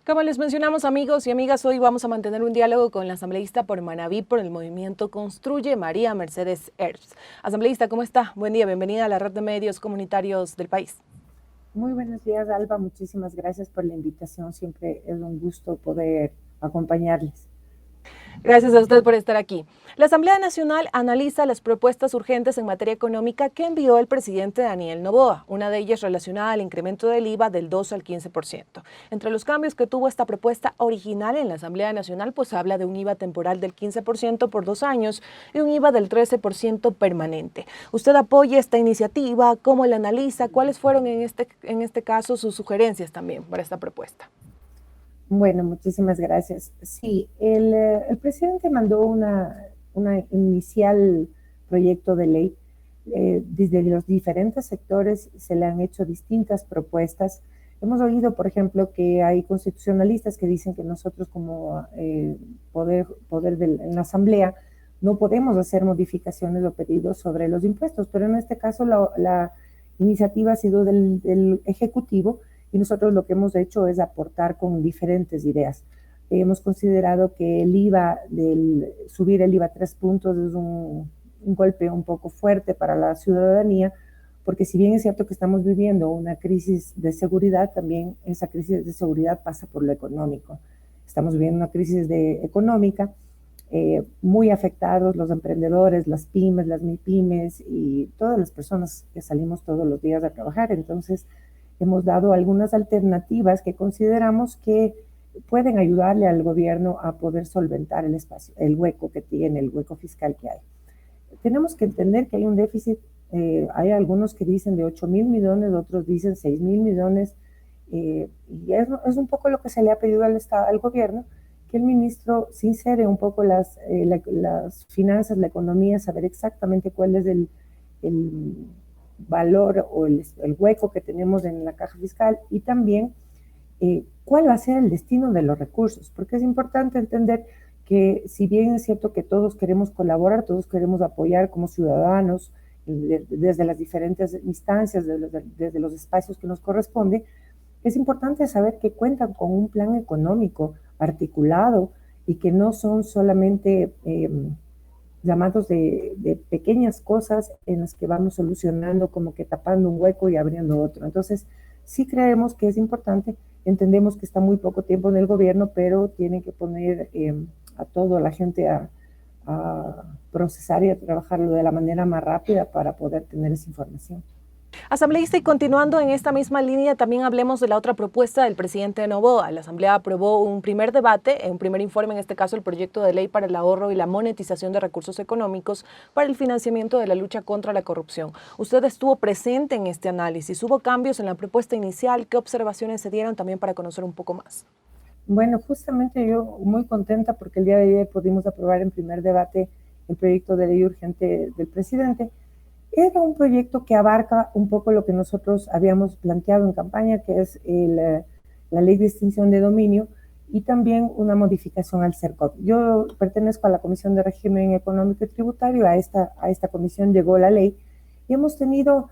Como les mencionamos, amigos y amigas, hoy vamos a mantener un diálogo con la asambleísta por Manabí por el movimiento Construye, María Mercedes Herbst. Asambleísta, ¿cómo está? Buen día, bienvenida a la red de medios comunitarios del país. Muy buenos días, Alba. Muchísimas gracias por la invitación. Siempre es un gusto poder acompañarles. Gracias a usted por estar aquí. La Asamblea Nacional analiza las propuestas urgentes en materia económica que envió el presidente Daniel Noboa, una de ellas relacionada al incremento del IVA del 12 al 15%. Entre los cambios que tuvo esta propuesta original en la Asamblea Nacional, pues habla de un IVA temporal del 15% por 2 años y un IVA del 13% permanente. ¿Usted apoya esta iniciativa? ¿Cómo la analiza? ¿Cuáles fueron en este caso sus sugerencias también para esta propuesta? Bueno, muchísimas gracias. Sí, el presidente mandó una inicial proyecto de ley. Desde los diferentes sectores se le han hecho distintas propuestas. Hemos oído, por ejemplo, que hay constitucionalistas que dicen que nosotros como en la Asamblea no podemos hacer modificaciones o pedidos sobre los impuestos, pero en este caso la iniciativa ha sido del Ejecutivo y nosotros lo que hemos hecho es aportar con diferentes ideas. Hemos considerado que subir el IVA 3 puntos es un golpe un poco fuerte para la ciudadanía, porque si bien es cierto que estamos viviendo una crisis de seguridad, también esa crisis de seguridad pasa por lo económico. Estamos viviendo una crisis económica, muy afectados los emprendedores, las pymes, las MIPYMES y todas las personas que salimos todos los días a trabajar. Entonces, hemos dado algunas alternativas que consideramos que pueden ayudarle al gobierno a poder solventar el espacio, el hueco que tiene, el hueco fiscal que hay. Tenemos que entender que hay un déficit, hay algunos que dicen de 8,000 millones, otros dicen 6,000 millones, y es un poco lo que se le ha pedido al gobierno, que el ministro sincere un poco las finanzas, la economía, saber exactamente cuál es el valor o el hueco que tenemos en la caja fiscal y también cuál va a ser el destino de los recursos, porque es importante entender que si bien es cierto que todos queremos colaborar, todos queremos apoyar como ciudadanos desde las diferentes instancias, desde los espacios que nos corresponde, es importante saber que cuentan con un plan económico articulado y que no son solamente llamados de pequeñas cosas en las que vamos solucionando, como que tapando un hueco y abriendo otro. Entonces, sí creemos que es importante, entendemos que está muy poco tiempo en el gobierno, pero tiene que poner a toda la gente a procesar y a trabajarlo de la manera más rápida para poder tener esa información. Asambleísta, y continuando en esta misma línea, también hablemos de la otra propuesta del presidente Noboa. La Asamblea aprobó un primer debate, un primer informe, en este caso el proyecto de ley para el ahorro y la monetización de recursos económicos para el financiamiento de la lucha contra la corrupción. Usted estuvo presente en este análisis. ¿Hubo cambios en la propuesta inicial? ¿Qué observaciones se dieron también para conocer un poco más? Bueno, justamente yo muy contenta porque el día de ayer pudimos aprobar en primer debate el proyecto de ley urgente del presidente. Era un proyecto que abarca un poco lo que nosotros habíamos planteado en campaña, que es la ley de extinción de dominio y también una modificación al CERCOP. Yo pertenezco a la Comisión de Régimen Económico y Tributario, a esta comisión llegó la ley y hemos tenido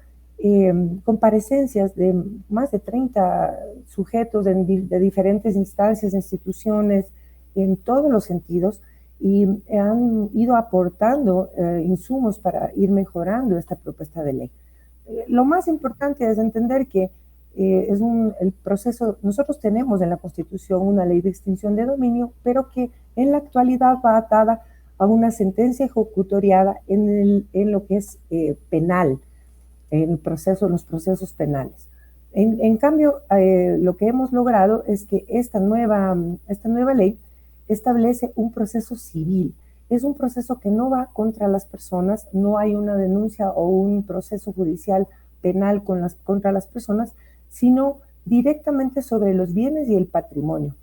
comparecencias de más de 30 sujetos de diferentes instancias, instituciones, en todos los sentidos, y han ido aportando insumos para ir mejorando esta propuesta de ley. Lo más importante es entender que el proceso, nosotros tenemos en la Constitución una ley de extinción de dominio, pero que en la actualidad va atada a una sentencia ejecutoriada en lo que es penal, en los procesos penales. En cambio, lo que hemos logrado es que esta nueva ley establece un proceso civil. Es un proceso que no va contra las personas, no hay una denuncia o un proceso judicial penal contra las personas, sino directamente sobre los bienes y el patrimonio,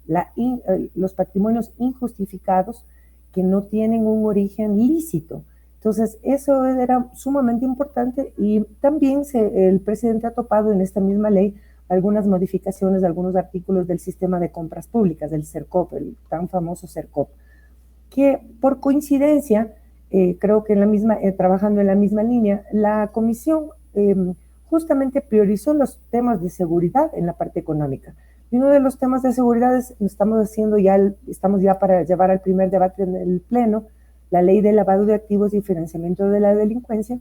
los patrimonios injustificados que no tienen un origen lícito. Entonces, eso era sumamente importante y también el presidente ha topado en esta misma ley algunas modificaciones de algunos artículos del sistema de compras públicas, del CERCOP, el tan famoso CERCOP, que por coincidencia, creo que trabajando en la misma línea, la comisión justamente priorizó los temas de seguridad en la parte económica. Y uno de los temas de seguridad es, estamos ya para llevar al primer debate en el Pleno, la ley de lavado de activos y financiamiento de la delincuencia,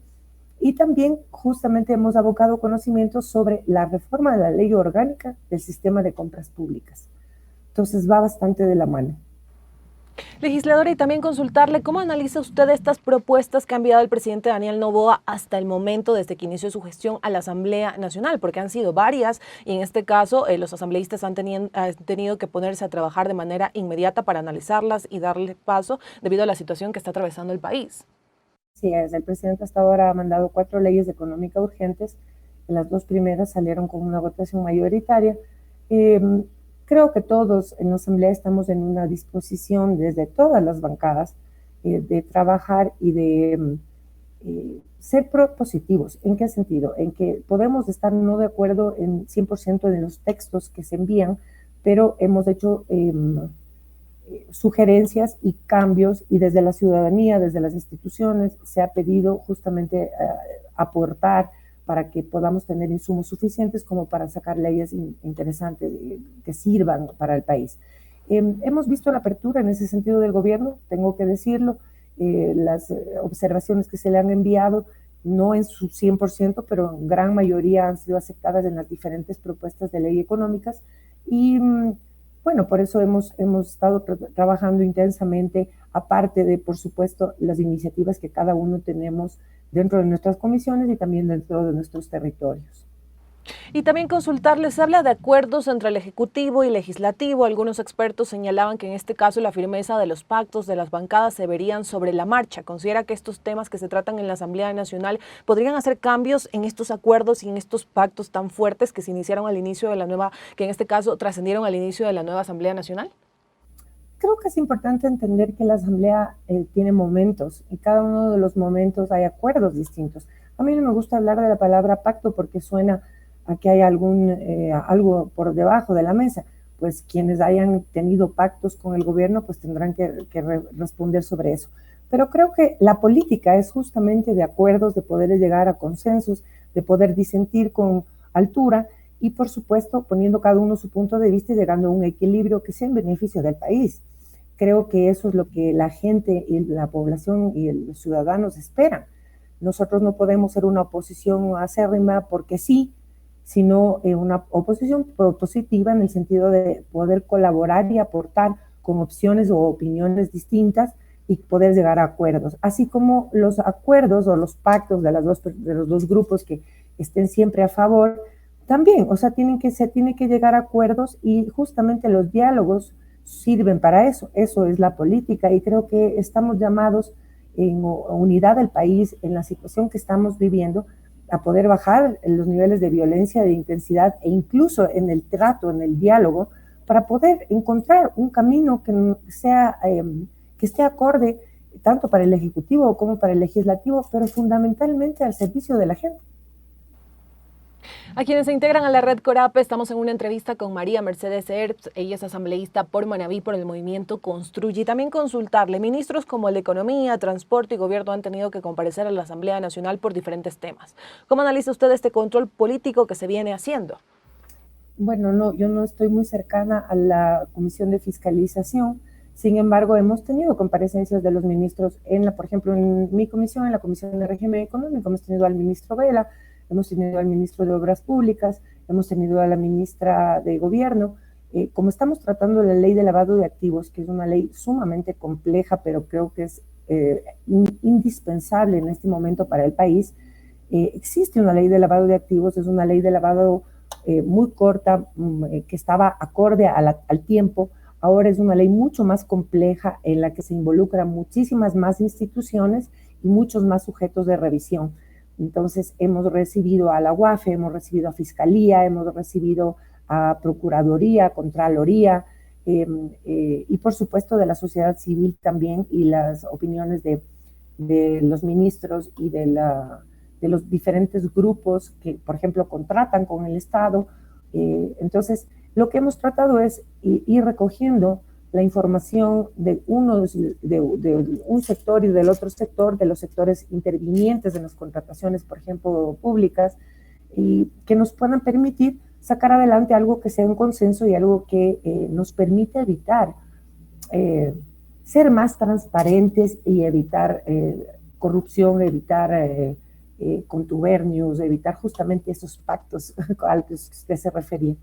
y también justamente hemos abocado conocimientos sobre la reforma de la ley orgánica del sistema de compras públicas. Entonces va bastante de la mano. Legisladora, y también consultarle cómo analiza usted estas propuestas que ha enviado el presidente Daniel Noboa hasta el momento, desde que inició su gestión a la Asamblea Nacional, porque han sido varias y en este caso los asambleístas han tenido que ponerse a trabajar de manera inmediata para analizarlas y darle paso debido a la situación que está atravesando el país. Sí, el presidente hasta ahora ha mandado 4 leyes económicas urgentes. Las 2 primeras salieron con una votación mayoritaria. Creo que todos en la Asamblea estamos en una disposición desde todas las bancadas de trabajar y de ser propositivos. ¿En qué sentido? En que podemos estar no de acuerdo en 100% de los textos que se envían, pero hemos hecho sugerencias y cambios, y desde la ciudadanía, desde las instituciones, se ha pedido justamente aportar para que podamos tener insumos suficientes como para sacar leyes interesantes que sirvan para el país. Hemos visto la apertura en ese sentido del gobierno, tengo que decirlo, las observaciones que se le han enviado, no en su 100%, pero en gran mayoría han sido aceptadas en las diferentes propuestas de ley económicas, y bueno, por eso hemos estado trabajando intensamente, aparte de, por supuesto, las iniciativas que cada uno tenemos dentro de nuestras comisiones y también dentro de nuestros territorios. Y también consultarles, habla de acuerdos entre el Ejecutivo y Legislativo. Algunos expertos señalaban que en este caso la firmeza de los pactos de las bancadas se verían sobre la marcha. ¿Considera que estos temas que se tratan en la Asamblea Nacional podrían hacer cambios en estos acuerdos y en estos pactos tan fuertes que se iniciaron al inicio de la nueva, que en este caso trascendieron al inicio de la nueva Asamblea Nacional? Creo que es importante entender que la Asamblea tiene momentos, y cada uno de los momentos hay acuerdos distintos. A mí no me gusta hablar de la palabra pacto porque suena a que hay algo por debajo de la mesa. Pues quienes hayan tenido pactos con el gobierno pues tendrán que responder sobre eso. Pero creo que la política es justamente de acuerdos, de poder llegar a consensos, de poder disentir con altura y, por supuesto, poniendo cada uno su punto de vista y llegando a un equilibrio que sea en beneficio del país. Creo que eso es lo que la gente y la población y los ciudadanos esperan. Nosotros no podemos ser una oposición acérrima porque sí, sino una oposición propositiva en el sentido de poder colaborar y aportar con opciones o opiniones distintas y poder llegar a acuerdos. Así como los acuerdos o los pactos de los dos grupos que estén siempre a favor, también, o sea, se tiene que llegar a acuerdos, y justamente los diálogos sirven para eso. Eso es la política, y creo que estamos llamados en unidad del país, en la situación que estamos viviendo, a poder bajar los niveles de violencia, de intensidad, e incluso en el trato, en el diálogo, para poder encontrar un camino que esté acorde tanto para el Ejecutivo como para el Legislativo, pero fundamentalmente al servicio de la gente. A quienes se integran a la red Corape, estamos en una entrevista con María Mercedes Herbst. Ella es asambleísta por Manabí, por el movimiento Construye. Y también consultarle, ministros como el de Economía, Transporte y Gobierno han tenido que comparecer a la Asamblea Nacional por diferentes temas. ¿Cómo analiza usted este control político que se viene haciendo? Bueno, no, yo no estoy muy cercana a la Comisión de Fiscalización. Sin embargo, hemos tenido comparecencias de los ministros por ejemplo, en mi comisión, en la Comisión de Régimen Económico, hemos tenido al ministro Vela, hemos tenido al ministro de Obras Públicas, hemos tenido a la ministra de Gobierno. Como estamos tratando la ley de lavado de activos, que es una ley sumamente compleja, pero creo que es indispensable en este momento para el país, existe una ley de lavado de activos, es una ley de lavado muy corta, que estaba acorde al tiempo. Ahora es una ley mucho más compleja en la que se involucran muchísimas más instituciones y muchos más sujetos de revisión. Entonces hemos recibido a la UAFE, hemos recibido a Fiscalía, hemos recibido a Procuraduría, Contraloría, y por supuesto de la sociedad civil también, y las opiniones de los ministros y de los diferentes grupos que, por ejemplo, contratan con el Estado. Entonces, lo que hemos tratado es ir recogiendo la información de un sector y del otro sector, de los sectores intervinientes en las contrataciones, por ejemplo, públicas, y que nos puedan permitir sacar adelante algo que sea un consenso y algo que nos permita evitar ser más transparentes y evitar corrupción, evitar contubernios, evitar justamente esos pactos a los que usted se refería.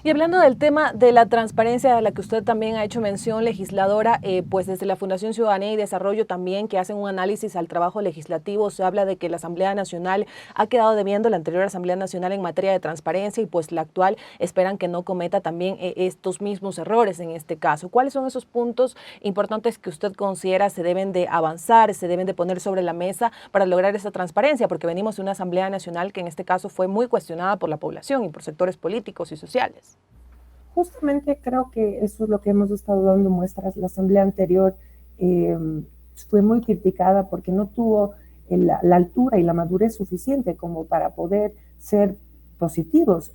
Y hablando del tema de la transparencia a la que usted también ha hecho mención, legisladora, pues desde la Fundación Ciudadanía y Desarrollo también, que hacen un análisis al trabajo legislativo, se habla de que la Asamblea Nacional ha quedado debiendo la anterior Asamblea Nacional en materia de transparencia y pues la actual esperan que no cometa también estos mismos errores en este caso. ¿Cuáles son esos puntos importantes que usted considera se deben de avanzar, se deben de poner sobre la mesa para lograr esa transparencia? Porque venimos de una Asamblea Nacional que en este caso fue muy cuestionada por la población y por sectores políticos y sociales. Justamente creo que eso es lo que hemos estado dando muestras. La asamblea anterior fue muy criticada porque no tuvo la altura y la madurez suficiente como para poder ser positivos,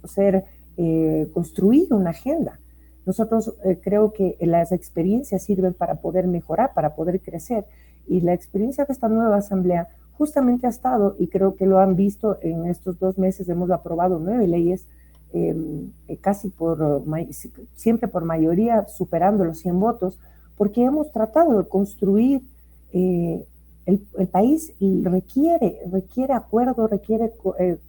construir una agenda. Nosotros creo que las experiencias sirven para poder mejorar, para poder crecer. Y la experiencia de esta nueva asamblea justamente ha estado, y creo que lo han visto en estos 2 meses, hemos aprobado 9 leyes, casi siempre por mayoría, superando los 100 votos, porque hemos tratado de construir el país requiere acuerdo, requiere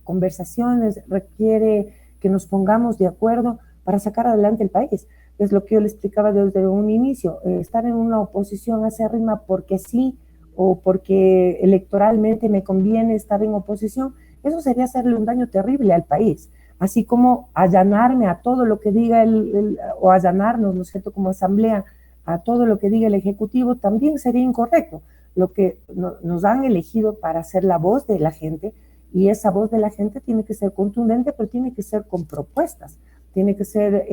conversaciones, requiere que nos pongamos de acuerdo para sacar adelante el país. Es lo que yo le explicaba desde un inicio, estar en una oposición acérrima porque sí o porque electoralmente me conviene estar en oposición, eso sería hacerle un daño terrible al país. Así como allanarme a todo lo que diga o allanarnos, ¿no es cierto?, como asamblea, a todo lo que diga el Ejecutivo, también sería incorrecto. Lo que nos han elegido para ser la voz de la gente, y esa voz de la gente tiene que ser contundente, pero tiene que ser con propuestas, tiene que ser,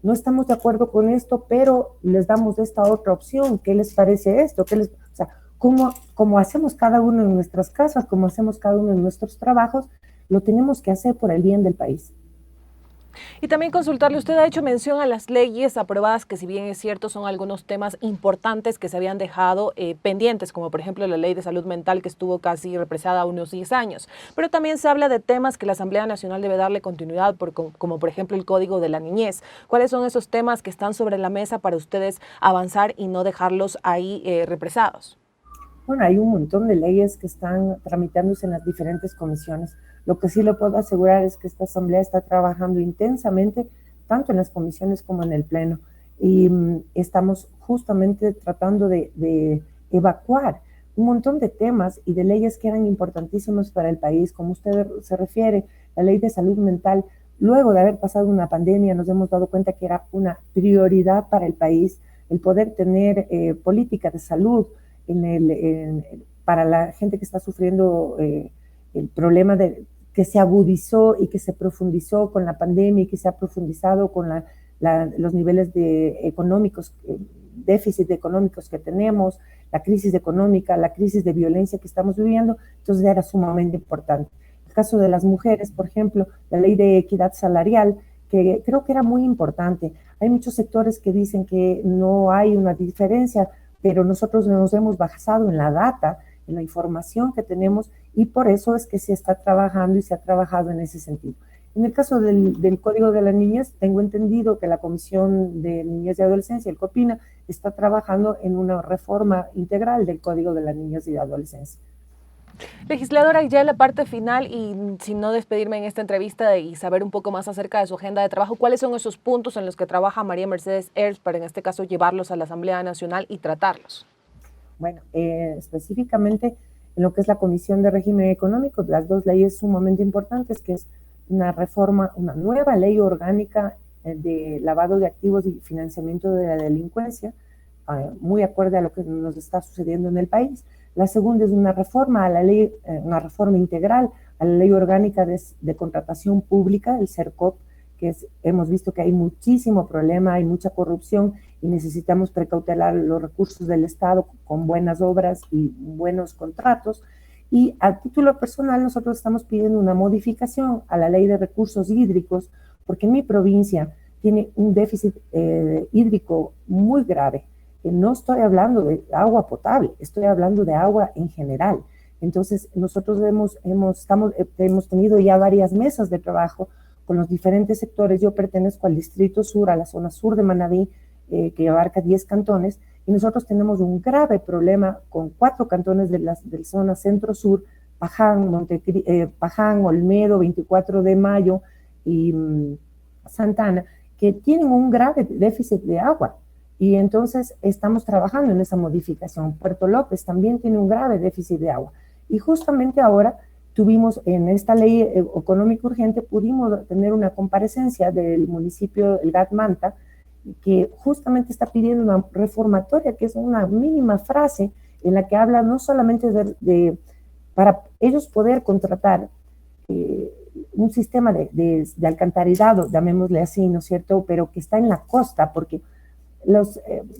no estamos de acuerdo con esto, pero les damos esta otra opción, ¿qué les parece esto? O sea, como hacemos cada uno en nuestras casas, como hacemos cada uno en nuestros trabajos, lo tenemos que hacer por el bien del país. Y también consultarle, usted ha hecho mención a las leyes aprobadas, que si bien es cierto son algunos temas importantes que se habían dejado pendientes, como por ejemplo la ley de salud mental que estuvo casi represada unos 10 años, pero también se habla de temas que la Asamblea Nacional debe darle continuidad, como por ejemplo el Código de la Niñez. ¿Cuáles son esos temas que están sobre la mesa para ustedes avanzar y no dejarlos ahí represados? Bueno, hay un montón de leyes que están tramitándose en las diferentes comisiones. Lo que sí le puedo asegurar es que esta asamblea está trabajando intensamente, tanto en las comisiones como en el pleno. Y estamos justamente tratando de evacuar un montón de temas y de leyes que eran importantísimos para el país. Como usted se refiere, la ley de salud mental, luego de haber pasado una pandemia, nos hemos dado cuenta que era una prioridad para el país el poder tener política de salud para la gente que está sufriendo el problema que se agudizó y que se profundizó con la pandemia y que se ha profundizado con los niveles económicos, déficit económicos que tenemos, la crisis económica, la crisis de violencia que estamos viviendo. Entonces era sumamente importante. El caso de las mujeres, por ejemplo, la ley de equidad salarial, que creo que era muy importante. Hay muchos sectores que dicen que no hay una diferencia, pero nosotros nos hemos basado en la data, en la información que tenemos, y por eso es que se está trabajando y se ha trabajado en ese sentido. En el caso del Código de la Niñez, tengo entendido que la Comisión de Niñez y Adolescencia, el COPINA, está trabajando en una reforma integral del Código de la Niñez y Adolescencia. Legisladora, y ya en la parte final, y sin no despedirme en esta entrevista y saber un poco más acerca de su agenda de trabajo, ¿cuáles son esos puntos en los que trabaja María Mercedes Hertz para en este caso llevarlos a la Asamblea Nacional y tratarlos? Bueno, específicamente en lo que es la Comisión de Régimen Económico, las 2 leyes sumamente importantes, que es una nueva ley orgánica de lavado de activos y financiamiento de la delincuencia, muy acorde a lo que nos está sucediendo en el país. La segunda es una reforma a la ley, una reforma integral a la ley orgánica de contratación pública, el CERCOP, que hemos visto que hay muchísimo problema, hay mucha corrupción y necesitamos precautelar los recursos del Estado con buenas obras y buenos contratos. Y a título personal nosotros estamos pidiendo una modificación a la ley de recursos hídricos, porque mi provincia tiene un déficit hídrico muy grave. No estoy hablando de agua potable, estoy hablando de agua en general. Entonces, nosotros hemos tenido ya varias mesas de trabajo con los diferentes sectores. Yo pertenezco al Distrito Sur, a la zona sur de Manabí, que abarca 10 cantones, y nosotros tenemos un grave problema con 4 cantones de la zona centro-sur, Paján, Olmedo, 24 de Mayo y Santana, que tienen un grave déficit de agua. Y entonces estamos trabajando en esa modificación. Puerto López también tiene un grave déficit de agua. Y justamente ahora tuvimos en esta ley económica urgente, pudimos tener una comparecencia del municipio, el GAT Manta, que justamente está pidiendo una reformatoria, que es una mínima frase en la que habla no solamente para ellos poder contratar un sistema de alcantarillado, llamémosle así, ¿no es cierto?, pero que está en la costa, porque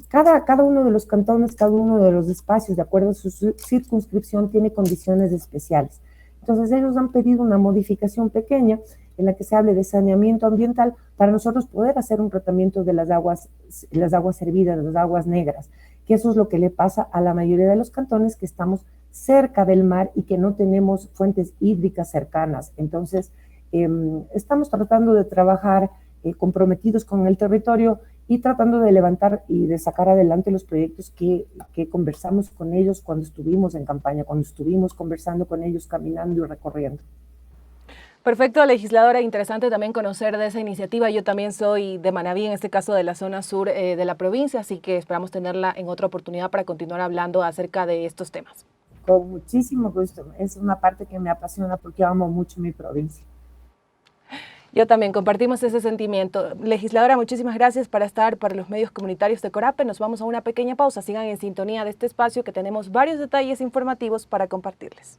cada uno de los cantones, cada uno de los espacios, de acuerdo a su circunscripción, tiene condiciones especiales. Entonces ellos han pedido una modificación pequeña en la que se hable de saneamiento ambiental para nosotros poder hacer un tratamiento de las aguas hervidas, las aguas negras, que eso es lo que le pasa a la mayoría de los cantones que estamos cerca del mar y que no tenemos fuentes hídricas cercanas. Entonces, estamos tratando de trabajar comprometidos con el territorio y tratando de levantar y de sacar adelante los proyectos que conversamos con ellos cuando estuvimos en campaña, cuando estuvimos conversando con ellos, caminando y recorriendo. Perfecto, legisladora, interesante también conocer de esa iniciativa. Yo también soy de Manabí, en este caso de la zona sur de la provincia, así que esperamos tenerla en otra oportunidad para continuar hablando acerca de estos temas. Con muchísimo gusto, es una parte que me apasiona porque amo mucho mi provincia. Yo también compartimos ese sentimiento. Legisladora, muchísimas gracias por estar para los medios comunitarios de Corape. Nos vamos a una pequeña pausa. Sigan en sintonía de este espacio que tenemos varios detalles informativos para compartirles.